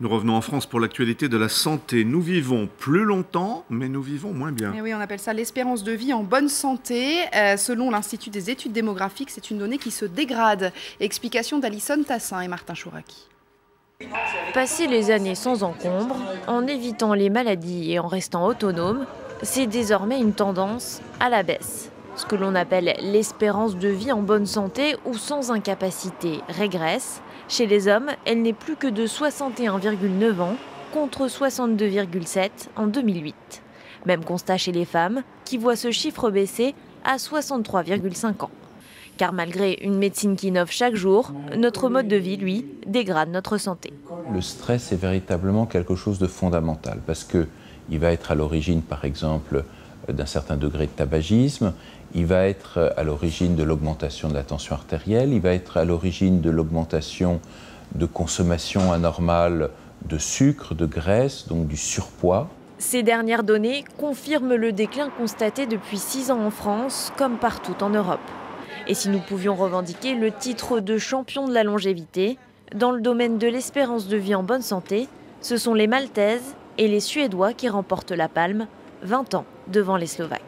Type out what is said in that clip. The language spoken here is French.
Nous revenons en France pour l'actualité de la santé. Nous vivons plus longtemps, mais nous vivons moins bien. Et oui, on appelle ça l'espérance de vie en bonne santé. Selon l'Institut des études démographiques, c'est une donnée qui se dégrade. Explication d'Alison Tassin et Martin Chouraki. Passer les années sans encombre, en évitant les maladies et en restant autonome, c'est désormais une tendance à la baisse. Ce que l'on appelle l'espérance de vie en bonne santé ou sans incapacité régresse. Chez les hommes, elle n'est plus que de 61,9 ans contre 62,7 en 2008. Même constat chez les femmes qui voient ce chiffre baisser à 63,5 ans. Car malgré une médecine qui innove chaque jour, notre mode de vie, lui, dégrade notre santé. Le stress est véritablement quelque chose de fondamental parce qu'il va être à l'origine, par exemple, d'un certain degré de tabagisme, il va être à l'origine de l'augmentation de la tension artérielle, il va être à l'origine de l'augmentation de consommation anormale de sucre, de graisse, donc du surpoids. Ces dernières données confirment le déclin constaté depuis 6 ans en France, comme partout en Europe. Et si nous pouvions revendiquer le titre de champion de la longévité, dans le domaine de l'espérance de vie en bonne santé, ce sont les Maltaises et les Suédois qui remportent la palme, 20 ans devant les Slovaques.